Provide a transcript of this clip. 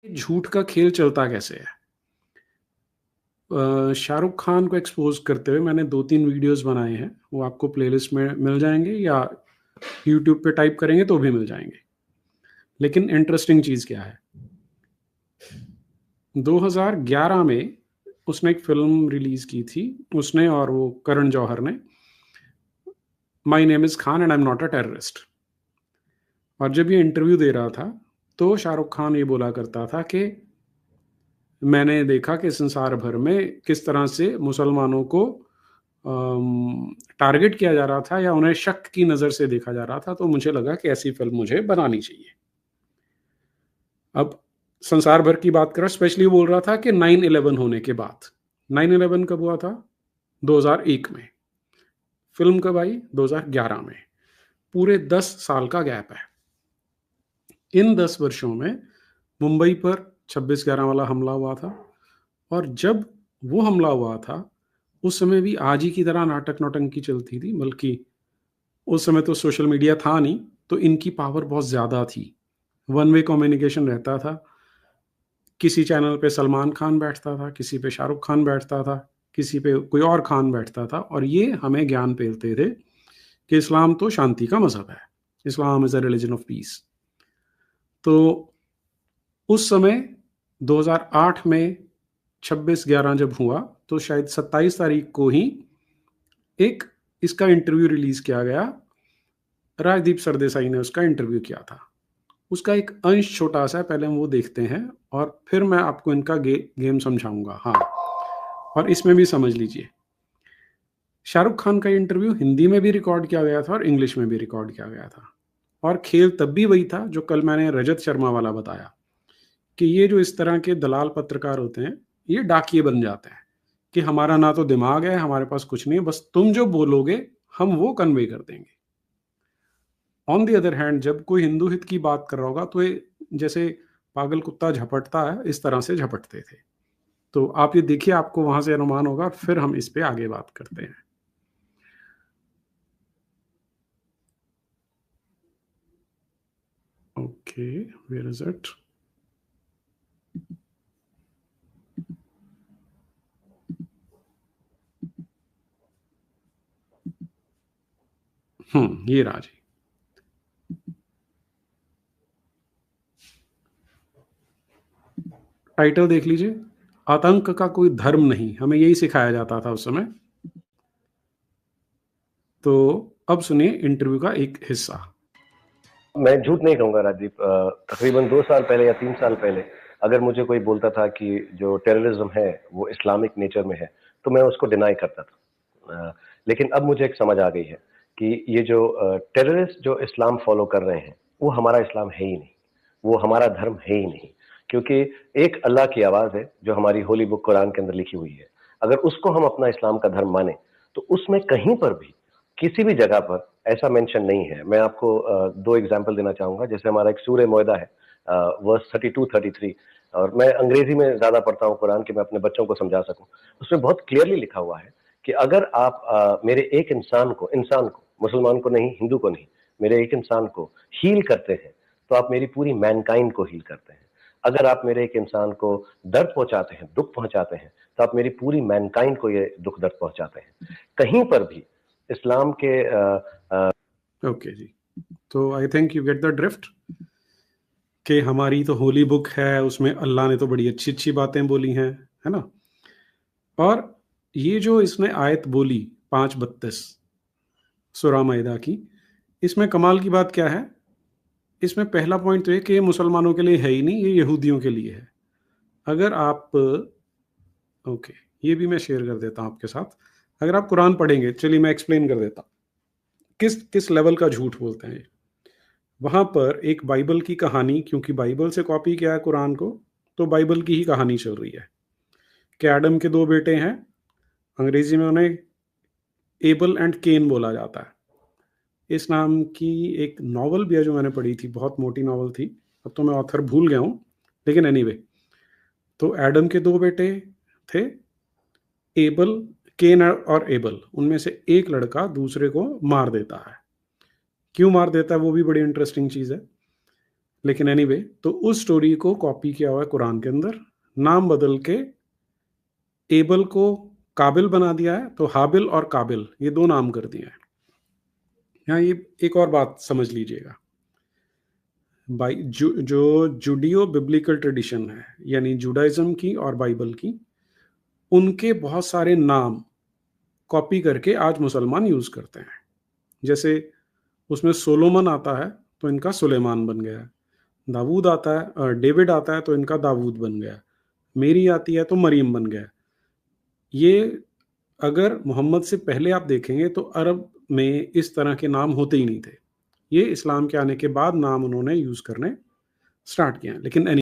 झूठ का खेल चलता कैसे है? शाहरुख खान को एक्सपोज करते हुए मैंने 2-3 वीडियोस बनाए हैं, वो आपको प्लेलिस्ट में मिल जाएँगे या यूट्यूब पे टाइप करेंगे तो भी मिल जाएँगे। लेकिन इंटरेस्टिंग चीज़ क्या है, 2011 में उसने एक फ़िल्म रिलीज़ की थी, उसने और वो करण जौहर ने, my name is Khan and I am not a terrorist. और जब ये इंटरव्यू दे रहा था, तो शाहरुख खान ये बोला करता था कि मैंने देखा कि संसार भर में किस तरह से मुसलमानों को टारगेट किया जा रहा था या उन्हें शक की नज़र से देखा जा रहा था, तो मुझे लगा कि ऐसी फ़िल्म मुझे बनानी चाहिए। अब संसार भर की बात कर रहा, स्पेशली बोल रहा था कि 9/11 होने के बाद। 9/11 कब हुआ था? 2001 में। फ़िल्म कब आई? 2011 में। पूरे 10 साल का गैप है। इन 10 वर्षों में मुंबई पर 26/11 वाला हमला हुआ था और जब वो हमला हुआ था, उस समय भी आज ही की तरह नाटक-नौटंकी चलती थी, बल्कि उस समय तो सोशल मीडिया था नहीं, तो इनकी पावर बहुत ज़्यादा थी। वन वे कम्युनिकेशन रहता था। किसी चैनल पे सलमान खान बैठता था, किसी पे शाहरुख खान बैठता था, किसी पे कोई और खान बैठता था और ये हमें ज्ञान पेलते थे कि इस्लाम तो शांति का मज़हब है। Islam is a religion of peace. तो उस समय 2008 में 26/11 जब हुआ, तो शायद 27 तारीख को ही एक इसका इंटरव्यू रिलीज़ किया गया। राजदीप सरदेसाई ने उसका इंटरव्यू किया था। उसका एक अंश छोटा-सा है, पहले हम वो देखते हैं और फिर मैं आपको इनका गेम समझाऊँगा। हाँ, और इसमें भी समझ लीजिए। शाहरुख खान का इंटरव्यू हिंदी में भी रिकॉर्ड किया गया था और इंग्लिश में भी रिकॉर्ड किया गया था। और खेल तब भी वही था जो कल मैंने रजत शर्मा वाला बताया, कि ये जो इस तरह के दलाल पत्रकार होते हैं, ये डाकिये बन जाते हैं, कि हमारा ना तो दिमाग है, हमारे पास कुछ नहीं है, बस तुम जो बोलोगे, हम वो कन्वे कर देंगे। ऑन द अदर हैंड जब कोई हिंदू हित की बात कर रहा होगा, तो ये जैसे पागल कुत्ता झपटता है, इस तरह से झपटते थे। तो आप ये देखिए, आपको वहाँ से अनुमान होगा, फिर हम इस पे आगे बात करते हैं। Okay, where is it? ये रहा जी। टाइटल देख लीजिए, आतंक का कोई धर्म नहीं, हमें यही सिखाया जाता था उस समय। तो अब सुनिए इंटरव्यू का एक हिस्सा। मैं झूठ नहीं कहूंगा राजदीप, तकरीबन 2 साल पहले या 3 साल पहले अगर मुझे कोई बोलता था कि जो टेररिज्म है वो इस्लामिक नेचर में है, तो मैं उसको डिनाई करता था। लेकिन अब मुझे एक समझ आ गई है कि ये जो टेररिस्ट जो इस्लाम फॉलो कर रहे हैं, वो हमारा इस्लाम है ही नहीं, वो हमारा धर्म है ही नहीं। क्योंकि एक अल्लाह की आवाज है जो हमारी होली बुक कुरान के अंदर लिखी हुई है। अगर उसको हम अपना इस्लाम का धर्म माने, तो उसमें कहीं पर भी किसी भी जगह पर ऐसा मेंशन नहीं है। मैं आपको 2 एग्जांपल देना चाहूंगा। जैसे हमारा एक सूरह मोइदा है, वर्स 32-33, और मैं अंग्रेजी में ज्यादा पढ़ता हूँ कुरान कि मैं अपने बच्चों को समझा सकूं। उसमें बहुत क्लियरली लिखा हुआ है कि अगर आप मेरे एक इंसान को मुसलमान को नहीं, हिंदू को नहीं, मेरे एक इंसान को हील करते हैं, तो आप मेरी पूरी मैनकाइंड को हील करते हैं। अगर आप मेरे एक इंसान को दर्द पहुंचाते हैं, दुख पहुंचाते हैं, तो आप मेरी पूरी मैनकाइंड को ये दुख दर्द पहुंचाते हैं। कहीं पर भी इस्लाम के ओके जी, तो I think you get the drift कि हमारी तो होली बुक है, उसमें अल्लाह ने तो बड़ी अच्छी-अच्छी बातें बोली हैं, है ना? और ये जो इसने आयत बोली 5:32 सूरह माइदा की, इसमें कमाल की बात क्या है? इसमें पहला पॉइंट तो ये कि ये मुसलमानों के लिए है ही नहीं, ये यहूदियों के लिए है। अगर आप ओके, ये भी मैं शेयर कर देता हूँ आपके साथ। अगर आप कुरान पढ़ेंगे, चलिए मैं एक्सप्लेन कर देता हूँ, किस किस लेवल का झूठ बोलते हैं ये। वहाँ पर एक बाइबल की कहानी, क्योंकि बाइबल से कॉपी किया है कुरान को, तो बाइबल की ही कहानी चल रही है कि एडम के 2 बेटे हैं, अंग्रेज़ी में उन्हें एबल एंड केन बोला जाता है। इस नाम की एक नॉवल भी है जो मैंने पढ़ी थी, बहुत मोटी नॉवल थी, अब तो मैं ऑथर भूल गया हूँ, लेकिन एनीवे, तो एडम के 2 बेटे थे, एबल, केन और एबल, उनमें से एक लड़का दूसरे को मार देता है। क्यों मार देता है वो भी बड़ी इंटरेस्टिंग चीज़ है। लेकिन एनीवे तो उस स्टोरी को कॉपी किया हुआ है कुरान के अंदर, नाम बदल के एबल को काबिल बना दिया है, तो हाबिल और काबिल ये 2 नाम कर दिए हैं। यहाँ ये एक और बात समझ लीजिएगा, जो जूडियो बिब्लिकल ट्रेडिशन है, यानी जुडाइज्म की और बाइबल की, उनके बहुत सारे नाम कॉपी करके आज मुसलमान यूज़ करते हैं। जैसे उसमें सोलोमन आता है तो इनका सुलेमान बन गया, दाऊद आता है, डेविड आता है तो इनका दाऊद बन गया, मेरी आती है तो मरीम बन गया। ये अगर मोहम्मद से पहले आप देखेंगे तो अरब में इस तरह के नाम होते ही नहीं थे। ये इस्लाम के आने के बाद नाम उन्होंने यूज़ करने स्टार्ट किए हैं। लेकिन